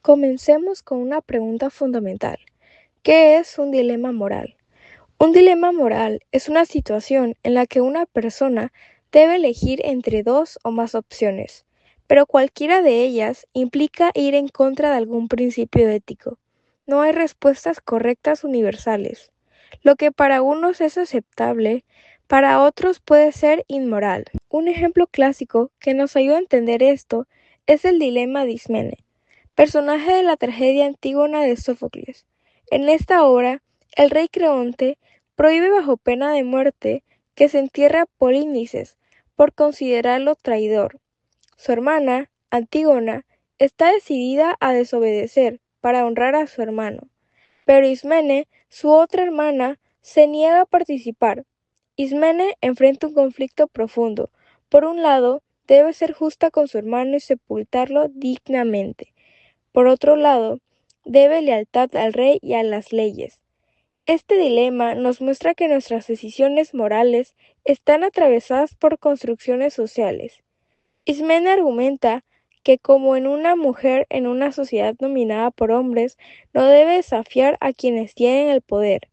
Comencemos con una pregunta fundamental. ¿Qué es un dilema moral? Un dilema moral es una situación en la que una persona debe elegir entre dos o más opciones, pero cualquiera de ellas implica ir en contra de algún principio ético. No hay respuestas correctas universales. Lo que para unos es aceptable, para otros puede ser inmoral. Un ejemplo clásico que nos ayuda a entender esto es el dilema de Ismene, personaje de la tragedia Antígona de Sófocles. En esta obra, el rey Creonte prohíbe bajo pena de muerte que se entierre a Polinices por considerarlo traidor. Su hermana, Antígona, está decidida a desobedecer para honrar a su hermano, pero Ismene, su otra hermana, se niega a participar. Ismene enfrenta un conflicto profundo. Por un lado, debe ser justa con su hermano y sepultarlo dignamente. Por otro lado, debe lealtad al rey y a las leyes. Este dilema nos muestra que nuestras decisiones morales están atravesadas por construcciones sociales. Ismene argumenta que como en una mujer en una sociedad dominada por hombres, no debe desafiar a quienes tienen el poder.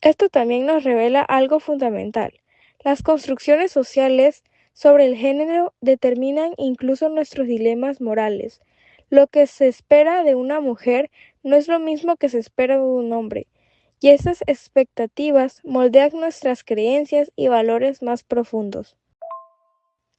Esto también nos revela algo fundamental. Las construcciones sociales sobre el género determinan incluso nuestros dilemas morales. Lo que se espera de una mujer no es lo mismo que se espera de un hombre, y esas expectativas moldean nuestras creencias y valores más profundos.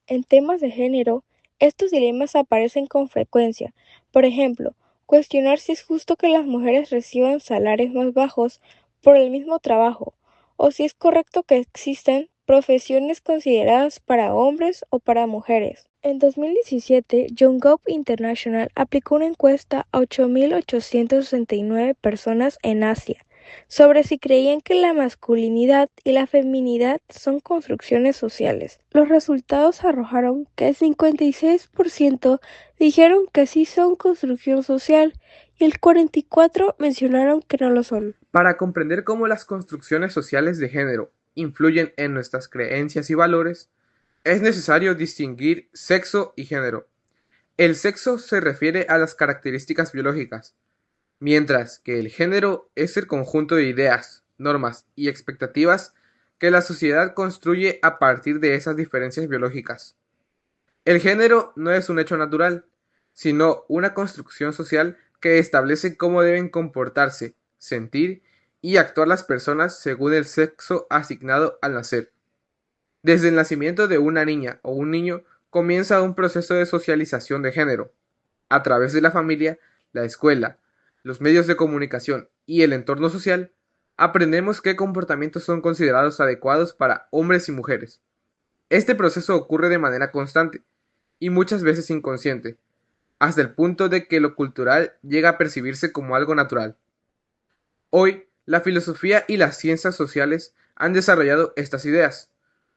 En temas de género, estos dilemas aparecen con frecuencia. Por ejemplo, cuestionar si es justo que las mujeres reciban salarios más bajos por el mismo trabajo, o si es correcto que existan profesiones consideradas para hombres o para mujeres. En 2017, YouGov International aplicó una encuesta a 8.869 personas en Asia sobre si creían que la masculinidad y la feminidad son construcciones sociales. Los resultados arrojaron que el 56% dijeron que sí son construcción social y el 44% mencionaron que no lo son. Para comprender cómo las construcciones sociales de género influyen en nuestras creencias y valores, es necesario distinguir sexo y género. El sexo se refiere a las características biológicas, mientras que el género es el conjunto de ideas, normas y expectativas que la sociedad construye a partir de esas diferencias biológicas. El género no es un hecho natural, sino una construcción social que establece cómo deben comportarse, sentir y actuar las personas según el sexo asignado al nacer. Desde el nacimiento de una niña o un niño comienza un proceso de socialización de género. A través de la familia, la escuela, los medios de comunicación y el entorno social, aprendemos qué comportamientos son considerados adecuados para hombres y mujeres. Este proceso ocurre de manera constante y muchas veces inconsciente, hasta el punto de que lo cultural llega a percibirse como algo natural. Hoy, la filosofía y las ciencias sociales han desarrollado estas ideas.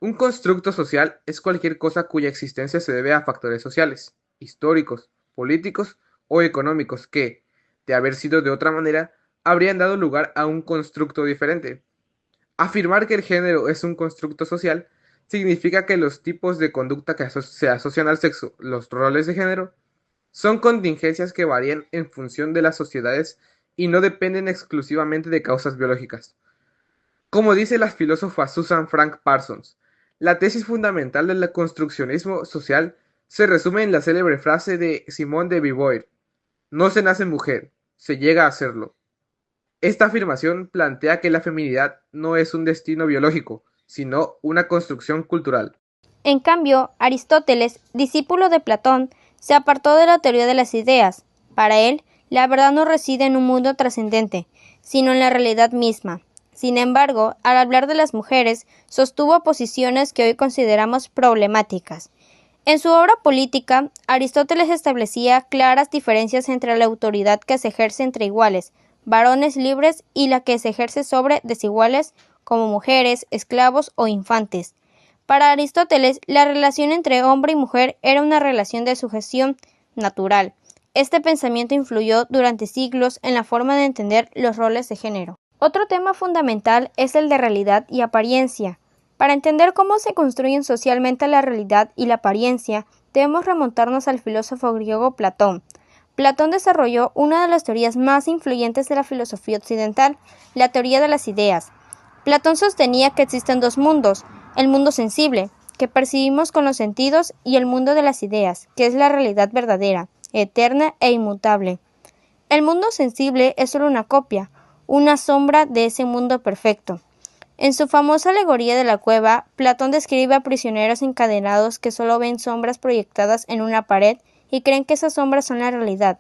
Un constructo social es cualquier cosa cuya existencia se debe a factores sociales, históricos, políticos o económicos que, de haber sido de otra manera, habrían dado lugar a un constructo diferente. Afirmar que el género es un constructo social significa que los tipos de conducta que se asocian al sexo, los roles de género, son contingencias que varían en función de las sociedades y no dependen exclusivamente de causas biológicas. Como dice la filósofa Susan Frank Parsons, la tesis fundamental del construccionismo social se resume en la célebre frase de Simone de Beauvoir: no se nace mujer, se llega a serlo. Esta afirmación plantea que la feminidad no es un destino biológico, sino una construcción cultural. En cambio, Aristóteles, discípulo de Platón, se apartó de la teoría de las ideas. Para él, la verdad no reside en un mundo trascendente, sino en la realidad misma. Sin embargo, al hablar de las mujeres, sostuvo posiciones que hoy consideramos problemáticas. En su obra política, Aristóteles establecía claras diferencias entre la autoridad que se ejerce entre iguales, varones libres, y la que se ejerce sobre desiguales, como mujeres, esclavos o infantes. Para Aristóteles, la relación entre hombre y mujer era una relación de sujeción natural. Este pensamiento influyó durante siglos en la forma de entender los roles de género. Otro tema fundamental es el de realidad y apariencia. Para entender cómo se construyen socialmente la realidad y la apariencia, debemos remontarnos al filósofo griego Platón. Platón desarrolló una de las teorías más influyentes de la filosofía occidental, la teoría de las ideas. Platón sostenía que existen dos mundos, el mundo sensible, que percibimos con los sentidos, y el mundo de las ideas, que es la realidad verdadera, eterna e inmutable. El mundo sensible es solo una copia, una sombra de ese mundo perfecto. En su famosa alegoría de la cueva, Platón describe a prisioneros encadenados que solo ven sombras proyectadas en una pared y creen que esas sombras son la realidad.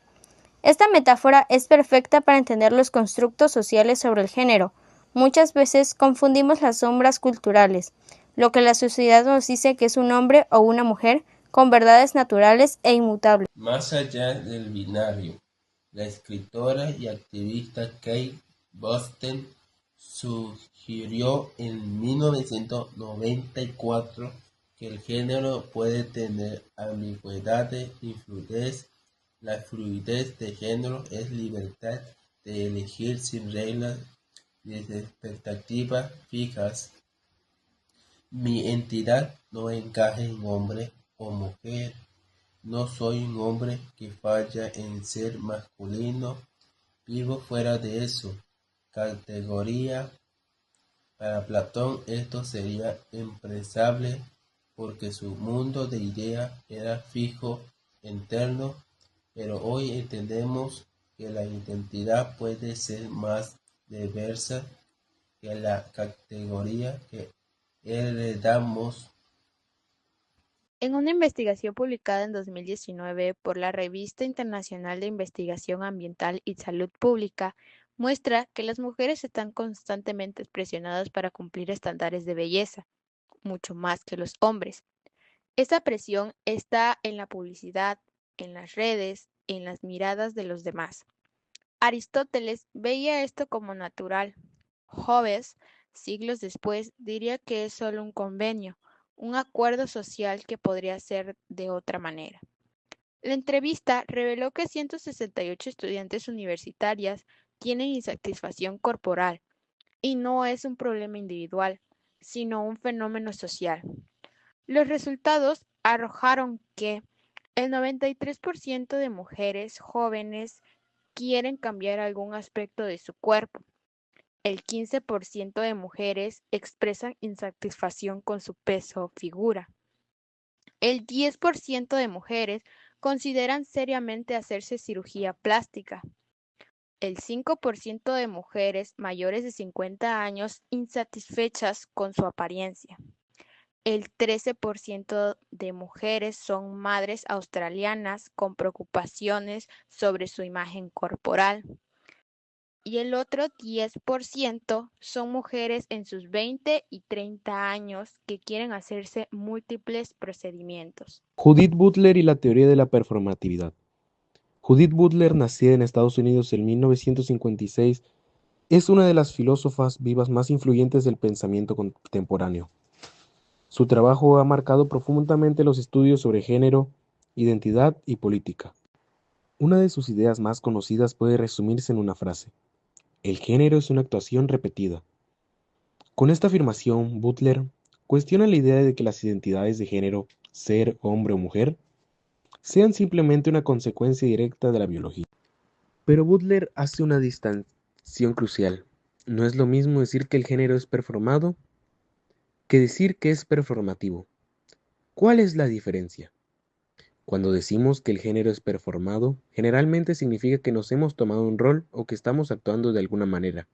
Esta metáfora es perfecta para entender los constructos sociales sobre el género. Muchas veces confundimos las sombras culturales, lo que la sociedad nos dice que es un hombre o una mujer, con verdades naturales e inmutables. Más allá del binario, la escritora y activista Kate Boston sugirió en 1994 que el género puede tener ambigüedades y fluidez. La fluidez de género es libertad de elegir sin reglas ni expectativas fijas. Mi entidad no encaja en hombre o mujer. No soy un hombre que falla en ser masculino. Vivo fuera de eso. Categoría. Para Platón esto sería impensable porque su mundo de ideas era fijo, interno, pero hoy entendemos que la identidad puede ser más diversa que la categoría que heredamos. En una investigación publicada en 2019 por la Revista Internacional de Investigación Ambiental y Salud Pública, muestra que las mujeres están constantemente presionadas para cumplir estándares de belleza, mucho más que los hombres. Esa presión está en la publicidad, en las redes, en las miradas de los demás. Aristóteles veía esto como natural. Hobbes, siglos después, diría que es solo un convenio, un acuerdo social que podría ser de otra manera. La entrevista reveló que 168 estudiantes universitarias tienen insatisfacción corporal, y no es un problema individual, sino un fenómeno social. Los resultados arrojaron que el 93% de mujeres jóvenes quieren cambiar algún aspecto de su cuerpo. El 15% de mujeres expresan insatisfacción con su peso o figura. El 10% de mujeres consideran seriamente hacerse cirugía plástica. El 5% de mujeres mayores de 50 años insatisfechas con su apariencia. El 13% de mujeres son madres australianas con preocupaciones sobre su imagen corporal. Y el otro 10% son mujeres en sus 20 y 30 años que quieren hacerse múltiples procedimientos. Judith Butler y la teoría de la performatividad. Judith Butler, nacida en Estados Unidos en 1956, es una de las filósofas vivas más influyentes del pensamiento contemporáneo. Su trabajo ha marcado profundamente los estudios sobre género, identidad y política. Una de sus ideas más conocidas puede resumirse en una frase: el género es una actuación repetida. Con esta afirmación, Butler cuestiona la idea de que las identidades de género, ser hombre o mujer, sean simplemente una consecuencia directa de la biología. Pero Butler hace una distinción crucial. No es lo mismo decir que el género es performado que decir que es performativo. ¿Cuál es la diferencia? Cuando decimos que el género es performado, generalmente significa que nos hemos tomado un rol o que estamos actuando de alguna manera.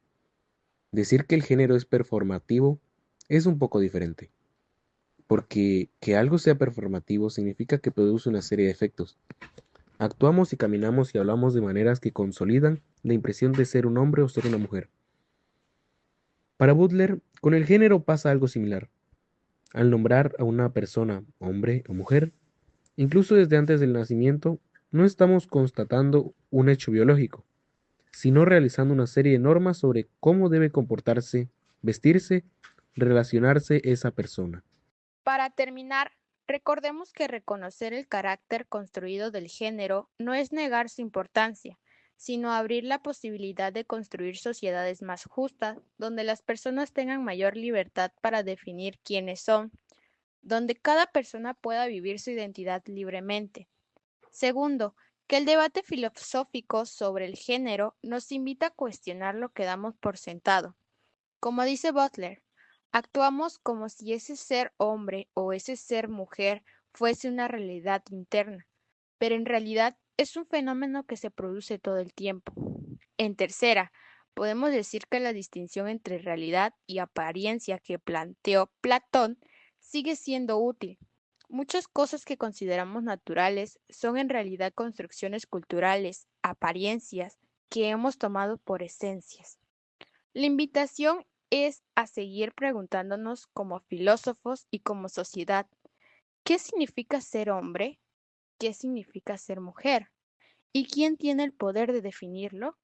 Decir que el género es performativo es un poco diferente, porque que algo sea performativo significa que produce una serie de efectos. Actuamos y caminamos y hablamos de maneras que consolidan la impresión de ser un hombre o ser una mujer. Para Butler, con el género pasa algo similar. Al nombrar a una persona hombre o mujer, incluso desde antes del nacimiento, no estamos constatando un hecho biológico, sino realizando una serie de normas sobre cómo debe comportarse, vestirse, relacionarse esa persona. Para terminar, recordemos que reconocer el carácter construido del género no es negar su importancia, sino abrir la posibilidad de construir sociedades más justas, donde las personas tengan mayor libertad para definir quiénes son, donde cada persona pueda vivir su identidad libremente. Segundo, que el debate filosófico sobre el género nos invita a cuestionar lo que damos por sentado. Como dice Butler, actuamos como si ese ser hombre o ese ser mujer fuese una realidad interna, pero en realidad es un fenómeno que se produce todo el tiempo. En tercera, podemos decir que la distinción entre realidad y apariencia que planteó Platón sigue siendo útil. Muchas cosas que consideramos naturales son en realidad construcciones culturales, apariencias, que hemos tomado por esencias. La invitación es a seguir preguntándonos como filósofos y como sociedad, ¿qué significa ser hombre? ¿Qué significa ser mujer? ¿Y quién tiene el poder de definirlo?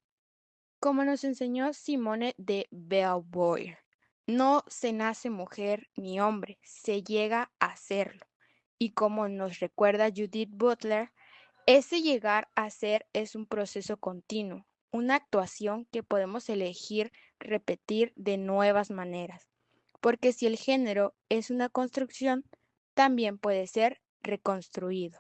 Como nos enseñó Simone de Beauvoir, no se nace mujer ni hombre, se llega a serlo. Y como nos recuerda Judith Butler, ese llegar a ser es un proceso continuo, una actuación que podemos elegir repetir de nuevas maneras. Porque si el género es una construcción, también puede ser reconstruido.